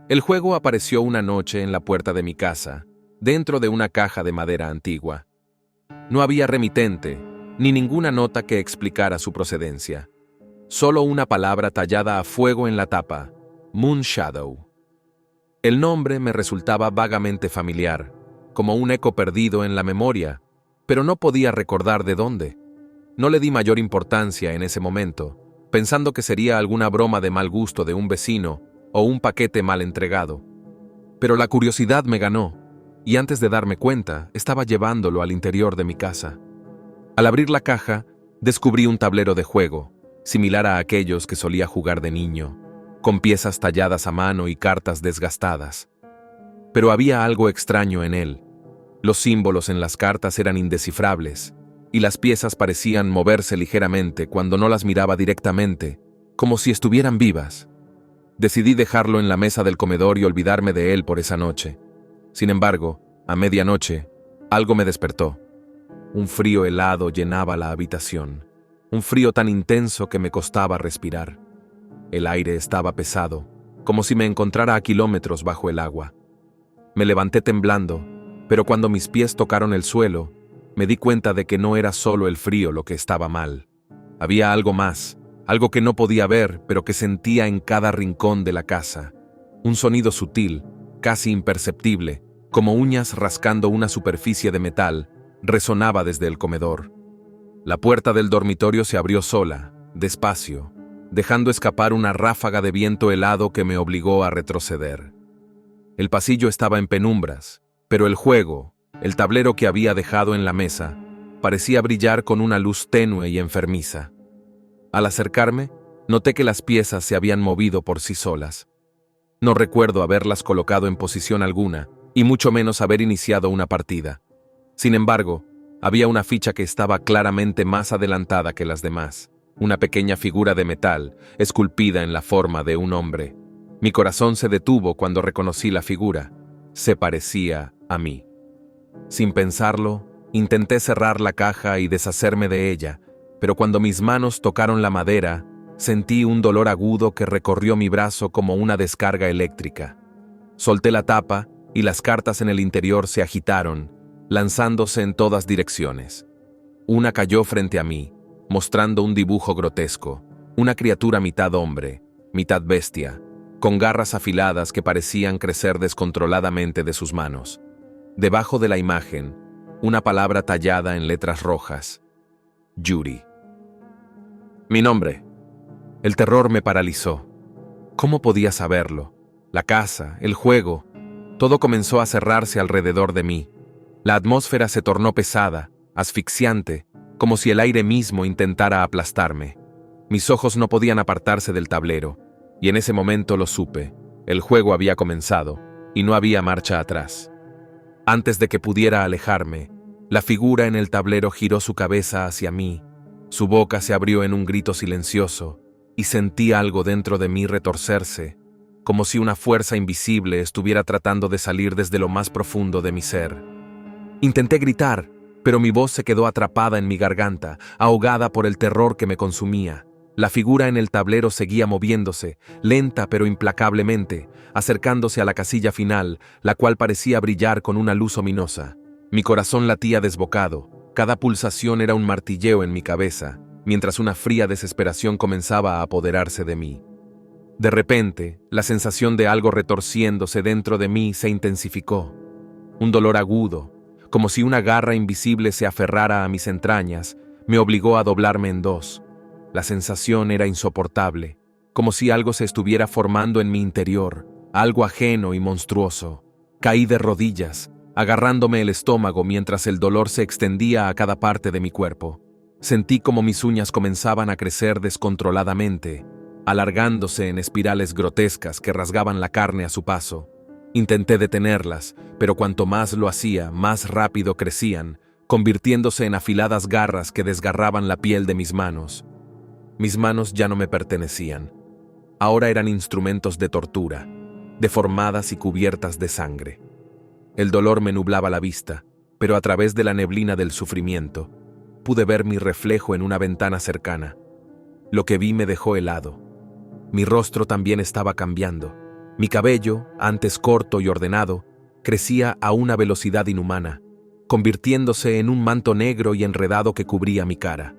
El juego apareció una noche en la puerta de mi casa, dentro de una caja de madera antigua. No había remitente, ni ninguna nota que explicara su procedencia. Solo una palabra tallada a fuego en la tapa: Moonshadow. El nombre me resultaba vagamente familiar, como un eco perdido en la memoria, pero no podía recordar de dónde. No le di mayor importancia en ese momento, pensando que sería alguna broma de mal gusto de un vecino o un paquete mal entregado. Pero la curiosidad me ganó, y antes de darme cuenta, estaba llevándolo al interior de mi casa. Al abrir la caja, descubrí un tablero de juego, similar a aquellos que solía jugar de niño, con piezas talladas a mano y cartas desgastadas. Pero había algo extraño en él. Los símbolos en las cartas eran indescifrables, y las piezas parecían moverse ligeramente cuando no las miraba directamente, como si estuvieran vivas. Decidí dejarlo en la mesa del comedor y olvidarme de él por esa noche. Sin embargo, a medianoche, algo me despertó. Un frío helado llenaba la habitación, un frío tan intenso que me costaba respirar. El aire estaba pesado, como si me encontrara a kilómetros bajo el agua. Me levanté temblando, pero cuando mis pies tocaron el suelo, me di cuenta de que no era solo el frío lo que estaba mal. Había algo más, algo que no podía ver, pero que sentía en cada rincón de la casa. Un sonido sutil, casi imperceptible, como uñas rascando una superficie de metal, resonaba desde el comedor. La puerta del dormitorio se abrió sola, despacio, dejando escapar una ráfaga de viento helado que me obligó a retroceder. El pasillo estaba en penumbras, pero el juego, el tablero que había dejado en la mesa, parecía brillar con una luz tenue y enfermiza. Al acercarme, noté que las piezas se habían movido por sí solas. No recuerdo haberlas colocado en posición alguna, y mucho menos haber iniciado una partida. Sin embargo, había una ficha que estaba claramente más adelantada que las demás, una pequeña figura de metal, esculpida en la forma de un hombre. Mi corazón se detuvo cuando reconocí la figura. Se parecía a mí. Sin pensarlo, intenté cerrar la caja y deshacerme de ella, pero cuando mis manos tocaron la madera, sentí un dolor agudo que recorrió mi brazo como una descarga eléctrica. Solté la tapa y las cartas en el interior se agitaron, lanzándose en todas direcciones. Una cayó frente a mí, mostrando un dibujo grotesco, una criatura mitad hombre, mitad bestia, con garras afiladas que parecían crecer descontroladamente de sus manos. Debajo de la imagen, una palabra tallada en letras rojas: Yuri. Mi nombre. El terror me paralizó. ¿Cómo podía saberlo? La casa, el juego, todo comenzó a cerrarse alrededor de mí. La atmósfera se tornó pesada, asfixiante, como si el aire mismo intentara aplastarme. Mis ojos no podían apartarse del tablero, y en ese momento lo supe. El juego había comenzado, y no había marcha atrás. Antes de que pudiera alejarme, la figura en el tablero giró su cabeza hacia mí, su boca se abrió en un grito silencioso, y sentí algo dentro de mí retorcerse, como si una fuerza invisible estuviera tratando de salir desde lo más profundo de mi ser. Intenté gritar, pero mi voz se quedó atrapada en mi garganta, ahogada por el terror que me consumía. La figura en el tablero seguía moviéndose, lenta pero implacablemente, acercándose a la casilla final, la cual parecía brillar con una luz ominosa. Mi corazón latía desbocado, cada pulsación era un martilleo en mi cabeza, mientras una fría desesperación comenzaba a apoderarse de mí. De repente, la sensación de algo retorciéndose dentro de mí se intensificó. Un dolor agudo, como si una garra invisible se aferrara a mis entrañas, me obligó a doblarme en dos. La sensación era insoportable, como si algo se estuviera formando en mi interior, algo ajeno y monstruoso. Caí de rodillas, agarrándome el estómago mientras el dolor se extendía a cada parte de mi cuerpo. Sentí como mis uñas comenzaban a crecer descontroladamente, alargándose en espirales grotescas que rasgaban la carne a su paso. Intenté detenerlas, pero cuanto más lo hacía, más rápido crecían, convirtiéndose en afiladas garras que desgarraban la piel de mis manos. Mis manos ya no me pertenecían. Ahora eran instrumentos de tortura, deformadas y cubiertas de sangre. El dolor me nublaba la vista, pero a través de la neblina del sufrimiento, pude ver mi reflejo en una ventana cercana. Lo que vi me dejó helado. Mi rostro también estaba cambiando. Mi cabello, antes corto y ordenado, crecía a una velocidad inhumana, convirtiéndose en un manto negro y enredado que cubría mi cara.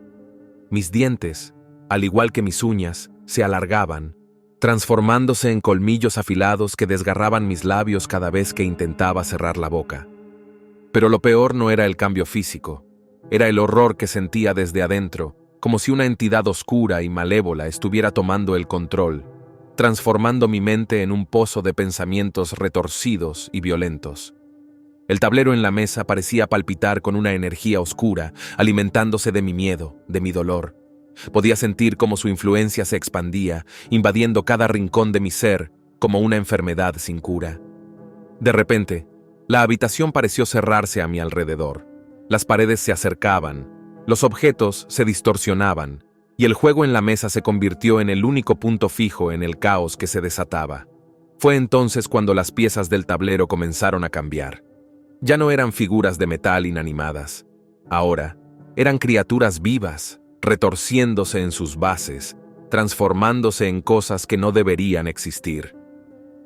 Mis dientes, al igual que mis uñas, se alargaban, transformándose en colmillos afilados que desgarraban mis labios cada vez que intentaba cerrar la boca. Pero lo peor no era el cambio físico, era el horror que sentía desde adentro, como si una entidad oscura y malévola estuviera tomando el control, transformando mi mente en un pozo de pensamientos retorcidos y violentos. El tablero en la mesa parecía palpitar con una energía oscura, alimentándose de mi miedo, de mi dolor. Podía sentir cómo su influencia se expandía, invadiendo cada rincón de mi ser, como una enfermedad sin cura. De repente, la habitación pareció cerrarse a mi alrededor. Las paredes se acercaban, los objetos se distorsionaban, y el juego en la mesa se convirtió en el único punto fijo en el caos que se desataba. Fue entonces cuando las piezas del tablero comenzaron a cambiar. Ya no eran figuras de metal inanimadas. Ahora, eran criaturas vivas, retorciéndose en sus bases, transformándose en cosas que no deberían existir.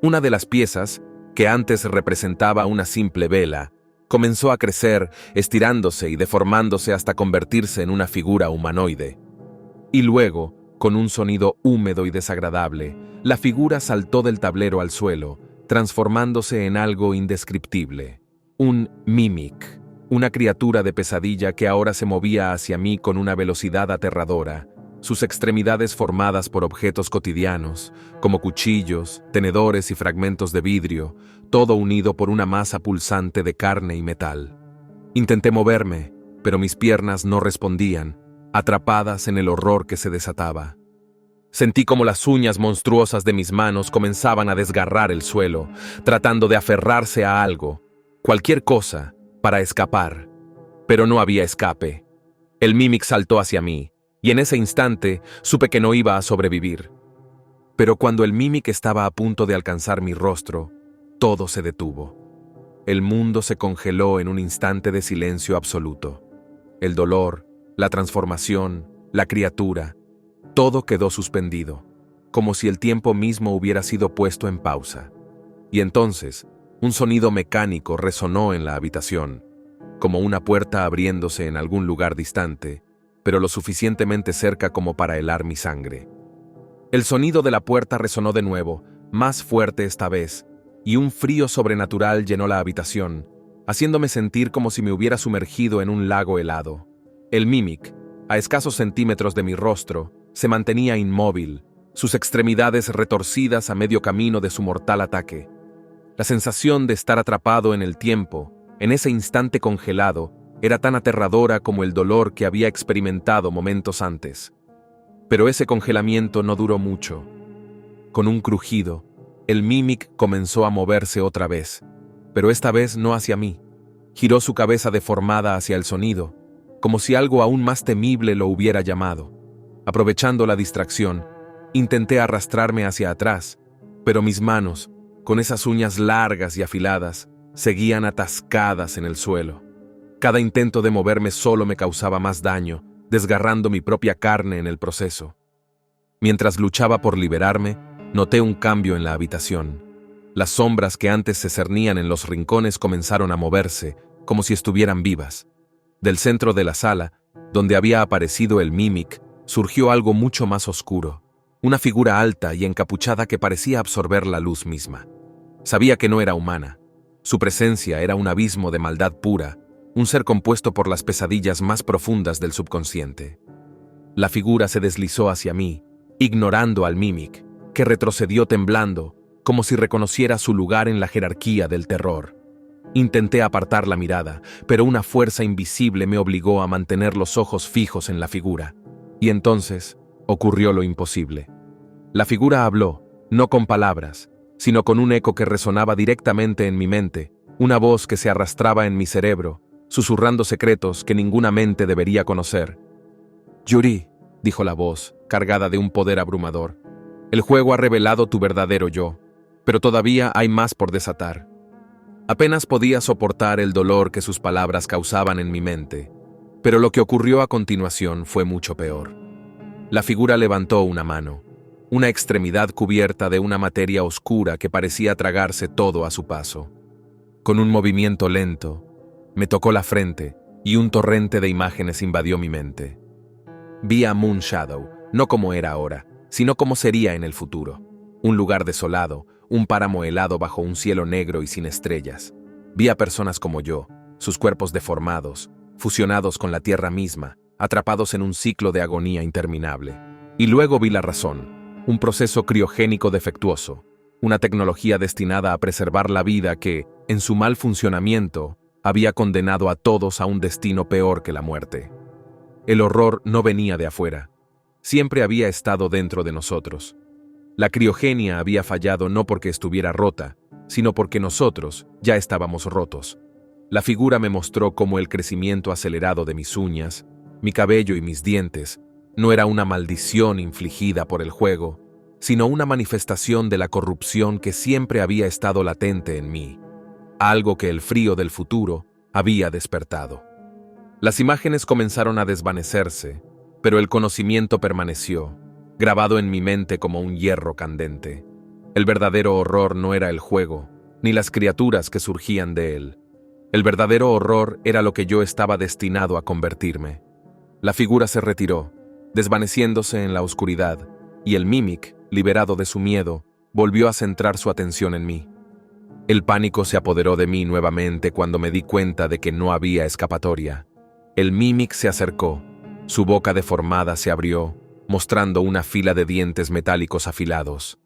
Una de las piezas, que antes representaba una simple vela, comenzó a crecer, estirándose y deformándose hasta convertirse en una figura humanoide. Y luego, con un sonido húmedo y desagradable, la figura saltó del tablero al suelo, transformándose en algo indescriptible. Un Mimic, una criatura de pesadilla que ahora se movía hacia mí con una velocidad aterradora, sus extremidades formadas por objetos cotidianos, como cuchillos, tenedores y fragmentos de vidrio, todo unido por una masa pulsante de carne y metal. Intenté moverme, pero mis piernas no respondían, atrapadas en el horror que se desataba. Sentí como las uñas monstruosas de mis manos comenzaban a desgarrar el suelo, tratando de aferrarse a algo, cualquier cosa, para escapar. Pero no había escape. El Mimic saltó hacia mí, y en ese instante supe que no iba a sobrevivir. Pero cuando el Mimic estaba a punto de alcanzar mi rostro, todo se detuvo. El mundo se congeló en un instante de silencio absoluto. El dolor, la transformación, la criatura, todo quedó suspendido, como si el tiempo mismo hubiera sido puesto en pausa. Y entonces, un sonido mecánico resonó en la habitación, como una puerta abriéndose en algún lugar distante, pero lo suficientemente cerca como para helar mi sangre. El sonido de la puerta resonó de nuevo, más fuerte esta vez, y un frío sobrenatural llenó la habitación, haciéndome sentir como si me hubiera sumergido en un lago helado. El Mimic, a escasos centímetros de mi rostro, se mantenía inmóvil, sus extremidades retorcidas a medio camino de su mortal ataque. La sensación de estar atrapado en el tiempo, en ese instante congelado, era tan aterradora como el dolor que había experimentado momentos antes. Pero ese congelamiento no duró mucho. Con un crujido, el Mimic comenzó a moverse otra vez, pero esta vez no hacia mí. Giró su cabeza deformada hacia el sonido, como si algo aún más temible lo hubiera llamado. Aprovechando la distracción, intenté arrastrarme hacia atrás, pero mis manos, con esas uñas largas y afiladas, seguían atascadas en el suelo. Cada intento de moverme solo me causaba más daño, desgarrando mi propia carne en el proceso. Mientras luchaba por liberarme, noté un cambio en la habitación. Las sombras que antes se cernían en los rincones comenzaron a moverse, como si estuvieran vivas. Del centro de la sala, donde había aparecido el Mimic, surgió algo mucho más oscuro, una figura alta y encapuchada que parecía absorber la luz misma. Sabía que no era humana. Su presencia era un abismo de maldad pura, un ser compuesto por las pesadillas más profundas del subconsciente. La figura se deslizó hacia mí, ignorando al Mimic, que retrocedió temblando, como si reconociera su lugar en la jerarquía del terror. Intenté apartar la mirada, pero una fuerza invisible me obligó a mantener los ojos fijos en la figura. Y entonces ocurrió lo imposible. La figura habló, no con palabras, sino con un eco que resonaba directamente en mi mente, una voz que se arrastraba en mi cerebro, susurrando secretos que ninguna mente debería conocer. «Yuri», dijo la voz, cargada de un poder abrumador, «el juego ha revelado tu verdadero yo, pero todavía hay más por desatar». Apenas podía soportar el dolor que sus palabras causaban en mi mente, pero lo que ocurrió a continuación fue mucho peor. La figura levantó una mano. una extremidad cubierta de una materia oscura que parecía tragarse todo a su paso. Con un movimiento lento, me tocó la frente y un torrente de imágenes invadió mi mente. Vi a Moon Shadow, no como era ahora, sino como sería en el futuro. Un lugar desolado, un páramo helado bajo un cielo negro y sin estrellas. Vi a personas como yo, sus cuerpos deformados, fusionados con la tierra misma, atrapados en un ciclo de agonía interminable. Y luego vi la razón, un proceso criogénico defectuoso, una tecnología destinada a preservar la vida que, en su mal funcionamiento, había condenado a todos a un destino peor que la muerte. El horror no venía de afuera, siempre había estado dentro de nosotros. La criogenia había fallado no porque estuviera rota, sino porque nosotros ya estábamos rotos. La figura me mostró cómo el crecimiento acelerado de mis uñas, mi cabello y mis dientes no era una maldición infligida por el juego, sino una manifestación de la corrupción que siempre había estado latente en mí, algo que el frío del futuro había despertado. Las imágenes comenzaron a desvanecerse, pero el conocimiento permaneció, grabado en mi mente como un hierro candente. El verdadero horror no era el juego, ni las criaturas que surgían de él. El verdadero horror era lo que yo estaba destinado a convertirme. La figura se retiró, desvaneciéndose en la oscuridad, y el Mimic, liberado de su miedo, volvió a centrar su atención en mí. El pánico se apoderó de mí nuevamente cuando me di cuenta de que no había escapatoria. El Mimic se acercó, su boca deformada se abrió, mostrando una fila de dientes metálicos afilados.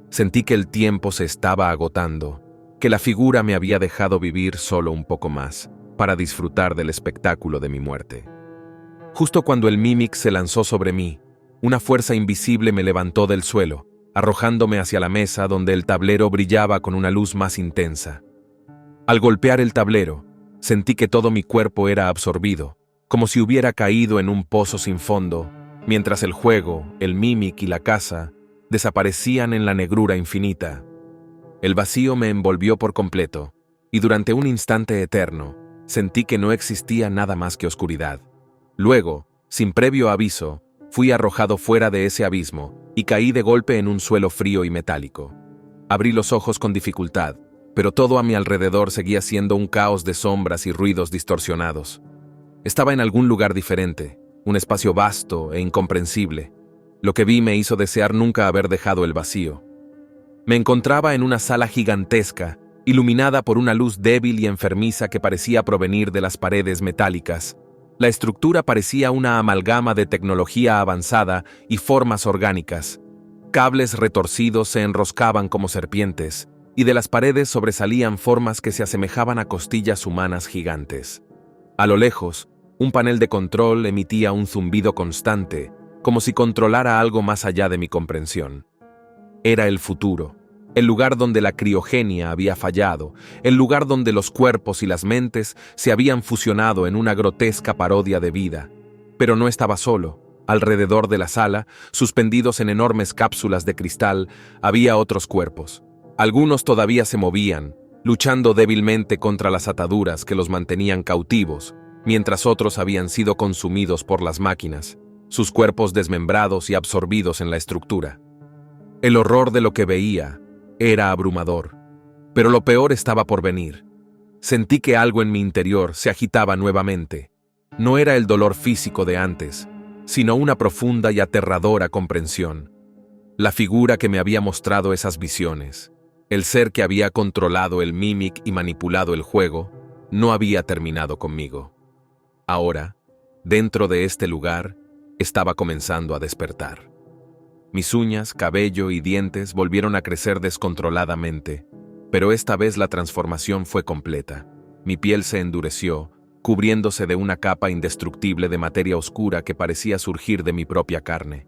Sentí que el tiempo se estaba agotando, que la figura me había dejado vivir solo un poco más, para disfrutar del espectáculo de mi muerte. Justo cuando el Mimic se lanzó sobre mí, una fuerza invisible me levantó del suelo, arrojándome hacia la mesa donde el tablero brillaba con una luz más intensa. Al golpear el tablero, sentí que todo mi cuerpo era absorbido, como si hubiera caído en un pozo sin fondo, mientras el juego, el Mimic y la casa desaparecían en la negrura infinita. El vacío me envolvió por completo, y durante un instante eterno, sentí que no existía nada más que oscuridad. Luego, sin previo aviso, fui arrojado fuera de ese abismo y caí de golpe en un suelo frío y metálico. Abrí los ojos con dificultad, pero todo a mi alrededor seguía siendo un caos de sombras y ruidos distorsionados. Estaba en algún lugar diferente, un espacio vasto e incomprensible. Lo que vi me hizo desear nunca haber dejado el vacío. Me encontraba en una sala gigantesca, iluminada por una luz débil y enfermiza que parecía provenir de las paredes metálicas. La estructura parecía una amalgama de tecnología avanzada y formas orgánicas. Cables retorcidos se enroscaban como serpientes, y de las paredes sobresalían formas que se asemejaban a costillas humanas gigantes. A lo lejos, un panel de control emitía un zumbido constante, como si controlara algo más allá de mi comprensión. Era el futuro, el lugar donde la criogenia había fallado, el lugar donde los cuerpos y las mentes se habían fusionado en una grotesca parodia de vida. Pero no estaba solo. Alrededor de la sala, suspendidos en enormes cápsulas de cristal, había otros cuerpos. Algunos todavía se movían, luchando débilmente contra las ataduras que los mantenían cautivos, mientras otros habían sido consumidos por las máquinas, sus cuerpos desmembrados y absorbidos en la estructura. El horror de lo que veía era abrumador, pero lo peor estaba por venir. Sentí que algo en mi interior se agitaba nuevamente. No era el dolor físico de antes, sino una profunda y aterradora comprensión. La figura que me había mostrado esas visiones, el ser que había controlado el Mimic y manipulado el juego, no había terminado conmigo. Ahora, dentro de este lugar, estaba comenzando a despertar. Mis uñas, cabello y dientes volvieron a crecer descontroladamente, pero esta vez la transformación fue completa. Mi piel se endureció, cubriéndose de una capa indestructible de materia oscura que parecía surgir de mi propia carne.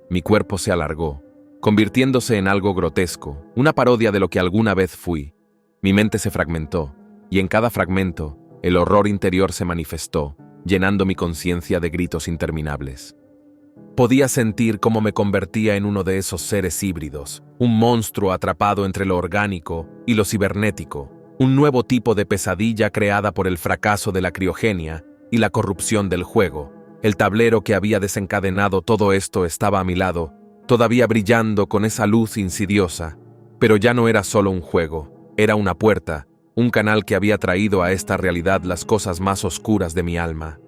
Mi cuerpo se alargó, convirtiéndose en algo grotesco, una parodia de lo que alguna vez fui. Mi mente se fragmentó, y en cada fragmento, el horror interior se manifestó, llenando mi conciencia de gritos interminables. Podía sentir cómo me convertía en uno de esos seres híbridos, un monstruo atrapado entre lo orgánico y lo cibernético, un nuevo tipo de pesadilla creada por el fracaso de la criogenia y la corrupción del juego. El tablero que había desencadenado todo esto estaba a mi lado, todavía brillando con esa luz insidiosa, pero ya no era solo un juego, era una puerta, un canal que había traído a esta realidad las cosas más oscuras de mi alma.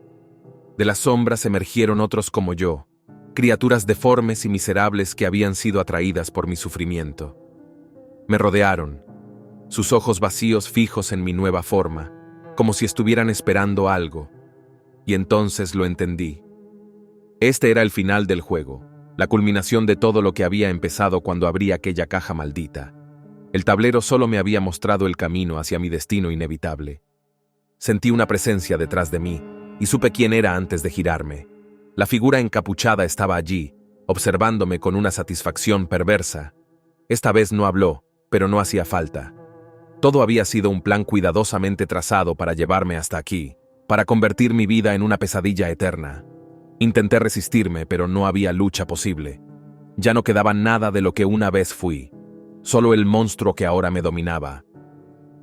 De las sombras emergieron otros como yo, criaturas deformes y miserables que habían sido atraídas por mi sufrimiento. Me rodearon, sus ojos vacíos fijos en mi nueva forma, como si estuvieran esperando algo. Y entonces lo entendí. Este era el final del juego, la culminación de todo lo que había empezado cuando abrí aquella caja maldita. El tablero solo me había mostrado el camino hacia mi destino inevitable. Sentí una presencia detrás de mí, y supe quién era antes de girarme. La figura encapuchada estaba allí, observándome con una satisfacción perversa. Esta vez no habló, pero no hacía falta. Todo había sido un plan cuidadosamente trazado para llevarme hasta aquí, para convertir mi vida en una pesadilla eterna. Intenté resistirme, pero no había lucha posible. Ya no quedaba nada de lo que una vez fui, solo el monstruo que ahora me dominaba.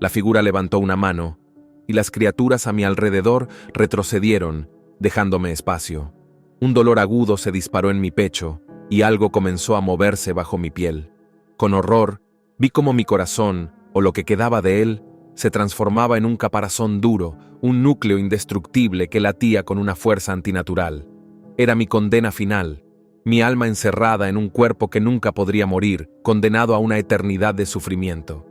La figura levantó una mano, y las criaturas a mi alrededor retrocedieron, dejándome espacio. Un dolor agudo se disparó en mi pecho, y algo comenzó a moverse bajo mi piel. Con horror, vi cómo mi corazón, o lo que quedaba de él, se transformaba en un caparazón duro, un núcleo indestructible que latía con una fuerza antinatural. Era mi condena final, mi alma encerrada en un cuerpo que nunca podría morir, condenado a una eternidad de sufrimiento.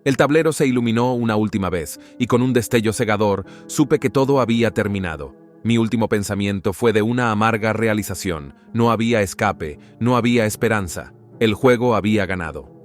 El tablero se iluminó una última vez, y con un destello cegador supe que todo había terminado. Mi último pensamiento fue de una amarga realización. No había escape, no había esperanza. El juego había ganado.